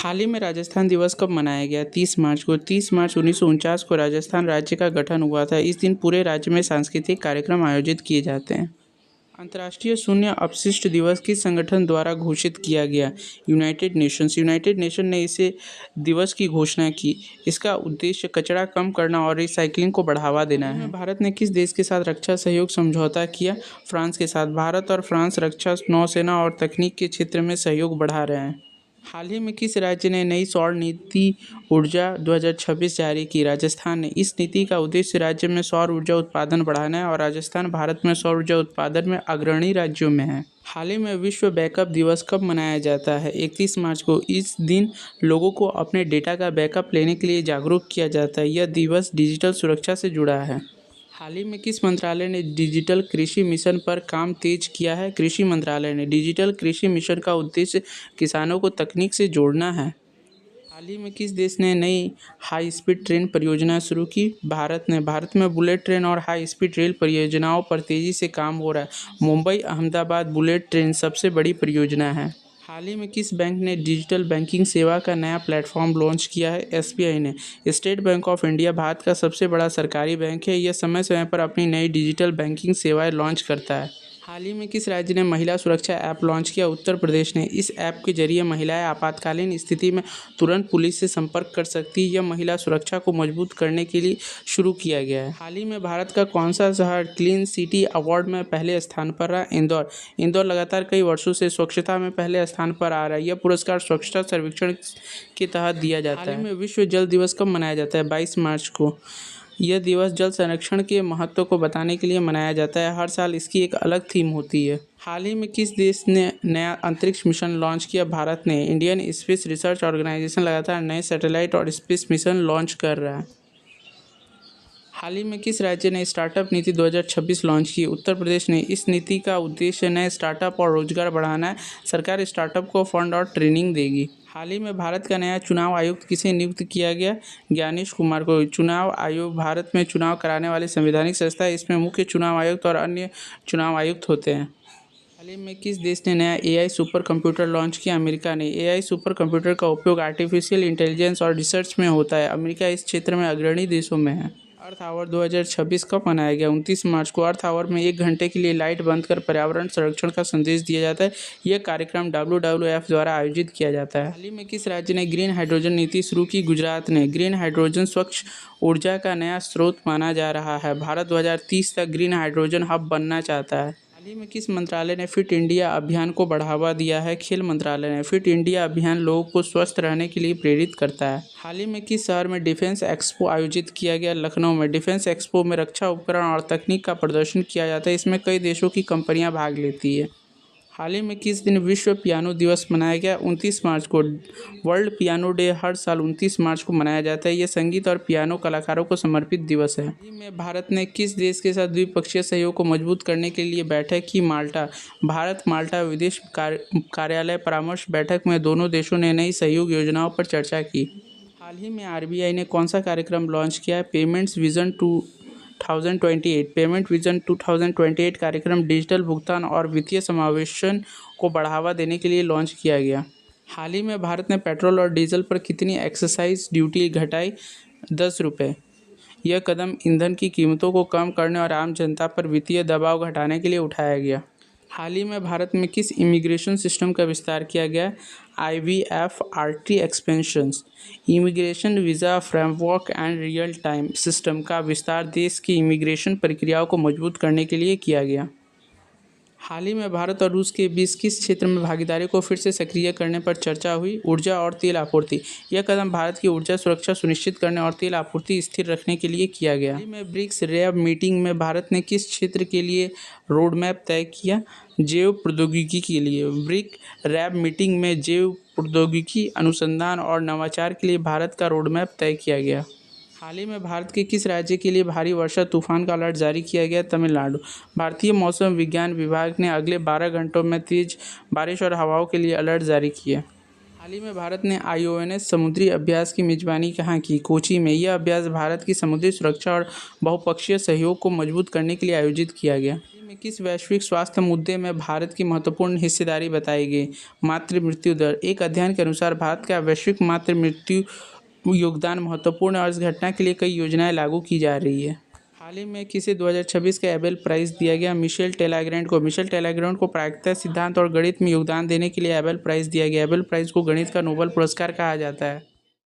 हाल ही में राजस्थान दिवस कब मनाया गया? 30 मार्च को। 30 मार्च 1949 को राजस्थान राज्य का गठन हुआ था। इस दिन पूरे राज्य में सांस्कृतिक कार्यक्रम आयोजित किए जाते हैं। अंतर्राष्ट्रीय शून्य अपशिष्ट दिवस किस संगठन द्वारा घोषित किया गया? United Nations. यूनाइटेड नेशन ने इसे दिवस की घोषणा की। इसका उद्देश्य कचरा कम करना और रिसाइकलिंग को बढ़ावा देना है। भारत ने किस देश के साथ रक्षा सहयोग समझौता किया? फ्रांस के साथ। भारत और फ्रांस रक्षा, नौसेना और तकनीक के क्षेत्र में सहयोग बढ़ा रहे हैं। हाल ही में किस राज्य ने नई सौर नीति ऊर्जा 2026 जारी की? राजस्थान ने। इस नीति का उद्देश्य राज्य में सौर ऊर्जा उत्पादन बढ़ाना है और राजस्थान भारत में सौर ऊर्जा उत्पादन में अग्रणी राज्यों में है। हाल ही में विश्व बैकअप दिवस कब मनाया जाता है? 31 मार्च को। इस दिन लोगों को अपने डेटा का बैकअप लेने के लिए जागरूक किया जाता है। यह दिवस डिजिटल सुरक्षा से जुड़ा है। हाल ही में किस मंत्रालय ने डिजिटल कृषि मिशन पर काम तेज किया है? कृषि मंत्रालय ने। डिजिटल कृषि मिशन का उद्देश्य किसानों को तकनीक से जोड़ना है। हाल ही में किस देश ने नई हाई स्पीड ट्रेन परियोजना शुरू की? भारत ने। भारत में बुलेट ट्रेन और हाई स्पीड रेल परियोजनाओं पर तेजी से काम हो रहा है। मुंबई अहमदाबाद बुलेट ट्रेन सबसे बड़ी परियोजना है। हाल ही में किस बैंक ने डिजिटल बैंकिंग सेवा का नया प्लेटफॉर्म लॉन्च किया है? एसबीआई ने। State bank of India Bharat का सबसे बड़ा सरकारी बैंक है। यह समय समय पर अपनी नई डिजिटल बैंकिंग सेवाएं लॉन्च करता है। हाल ही में किस राज्य ने महिला सुरक्षा ऐप लॉन्च किया? उत्तर प्रदेश ने। इस ऐप के जरिए महिलाएं आपातकालीन स्थिति में तुरंत पुलिस से संपर्क कर सकती है। यह महिला सुरक्षा को मजबूत करने के लिए शुरू किया गया है। हाल ही में भारत का कौन सा शहर क्लीन सिटी अवार्ड में पहले स्थान पर रहा? इंदौर। इंदौर लगातार कई वर्षों से स्वच्छता में पहले स्थान पर आ रहा है। यह पुरस्कार स्वच्छता सर्वेक्षण के तहत दिया जाता है। हाल ही में विश्व जल दिवस कब मनाया जाता है? 22 मार्च को। यह दिवस जल संरक्षण के महत्व को बताने के लिए मनाया जाता है। हर साल इसकी एक अलग थीम होती है। हाल ही में किस देश ने नया अंतरिक्ष मिशन लॉन्च किया? भारत ने। इंडियन स्पेस रिसर्च ऑर्गेनाइजेशन लगातार नए सैटेलाइट और स्पेस मिशन लॉन्च कर रहा है। हाल ही में किस राज्य ने स्टार्टअप नीति 2026 लॉन्च की? उत्तर प्रदेश ने। इस नीति का उद्देश्य नए स्टार्टअप और रोजगार बढ़ाना है। सरकार स्टार्टअप को फंड और ट्रेनिंग देगी। हाल ही में भारत का नया चुनाव आयुक्त किसे नियुक्त किया गया? ज्ञानेश कुमार को। चुनाव आयोग भारत में चुनाव कराने वाली संवैधानिक संस्था है। इसमें मुख्य चुनाव आयुक्त और अन्य चुनाव आयुक्त होते हैं। हाल ही में किस देश ने नया एआई सुपर कंप्यूटर लॉन्च किया? अमेरिका ने। एआई सुपर कंप्यूटर का उपयोग आर्टिफिशियल इंटेलिजेंस और रिसर्च में होता है। अमेरिका इस क्षेत्र में अग्रणी देशों में है। अर्थ आवर 2026 कब मनाया गया? 29 मार्च को। अर्थ आवर में 1 घंटे के लिए लाइट बंद कर पर्यावरण संरक्षण का संदेश दिया जाता है। यह कार्यक्रम WWF द्वारा आयोजित किया जाता है। हाल ही में किस राज्य ने ग्रीन हाइड्रोजन नीति शुरू की? गुजरात ने। ग्रीन हाइड्रोजन स्वच्छ ऊर्जा का नया स्रोत माना जा रहा है। भारत 2030 तक ग्रीन हाइड्रोजन हब बनना चाहता है। हाल ही में किस मंत्रालय ने फिट इंडिया अभियान को बढ़ावा दिया है? खेल मंत्रालय ने। फिट इंडिया अभियान लोगों को स्वस्थ रहने के लिए प्रेरित करता है। हाल ही में किस शहर में डिफेंस एक्सपो आयोजित किया गया? लखनऊ में। डिफेंस एक्सपो में रक्षा उपकरण और तकनीक का प्रदर्शन किया जाता है। इसमें कई देशों की कंपनियां भाग लेती है। हाल ही में किस दिन विश्व पियानो दिवस मनाया गया? 29 मार्च को। वर्ल्ड पियानो डे हर साल 29 मार्च को मनाया जाता है। यह संगीत और पियानो कलाकारों को समर्पित दिवस है। हाल ही में भारत ने किस देश के साथ द्विपक्षीय सहयोग को मजबूत करने के लिए बैठक की? माल्टा। भारत माल्टा विदेश कार्यालय परामर्श बैठक में दोनों देशों ने नई सहयोग योजनाओं पर चर्चा की। हाल ही में आरबीआई ने कौन सा कार्यक्रम लॉन्च किया है? Payments vision 2028। पेमेंट विजन 2028 कार्यक्रम डिजिटल भुगतान और वित्तीय समावेशन को बढ़ावा देने के लिए लॉन्च किया गया। हाल ही में भारत ने पेट्रोल और डीजल पर कितनी एक्साइज ड्यूटी घटाई? 10 रुपये। यह कदम ईंधन की कीमतों को कम करने और आम जनता पर वित्तीय दबाव घटाने के लिए उठाया गया। हाल ही में भारत में किस इमिग्रेशन सिस्टम का विस्तार किया गया? IVFRT expansions. Immigration visa framework and real time system का विस्तार देश की इमिग्रेशन प्रक्रियाओं को मजबूत करने के लिए किया गया। हाल ही में भारत और रूस के बीच किस क्षेत्र में भागीदारी को फिर से सक्रिय करने पर चर्चा हुई? ऊर्जा और तेल आपूर्ति। यह कदम भारत की ऊर्जा सुरक्षा सुनिश्चित करने और तेल आपूर्ति स्थिर रखने के लिए किया गया। हाल ही में ब्रिक्स रैब मीटिंग में भारत ने किस क्षेत्र के लिए रोडमैप तय किया? जैव प्रौद्योगिकी के लिए। ब्रिक रैब मीटिंग में जैव प्रौद्योगिकी अनुसंधान और नवाचार के लिए भारत का रोडमैप तय किया गया। हाल ही में भारत के किस राज्य के लिए भारी वर्षा तूफान का अलर्ट जारी किया गया? तमिलनाडु। भारतीय मौसम विज्ञान विभाग ने अगले 12 घंटों में तेज बारिश और हवाओं के लिए अलर्ट जारी किया। हाल ही में भारत ने IONS समुद्री अभ्यास की मेजबानी कहाँ की? कोची में। यह अभ्यास भारत की समुद्री सुरक्षा और बहुपक्षीय सहयोग को मजबूत करने के लिए आयोजित किया गया। में किस वैश्विक स्वास्थ्य मुद्दे में भारत की महत्वपूर्ण हिस्सेदारी बताई गई? मातृ मृत्यु दर। एक अध्ययन के अनुसार भारत का वैश्विक मातृ मृत्यु योगदान महत्वपूर्ण है और इस घटना के लिए कई योजनाएं लागू की जा रही है। हाल ही में किसे 2026 का एबेल प्राइज़ दिया गया? मिशेल टेलाग्रैंड को। मिशेल टेलाग्रैंड को प्राकृतिक सिद्धांत और गणित में योगदान देने के लिए एबेल प्राइज़ दिया गया। एबेल प्राइज़ को गणित का नोबेल पुरस्कार कहा जाता है।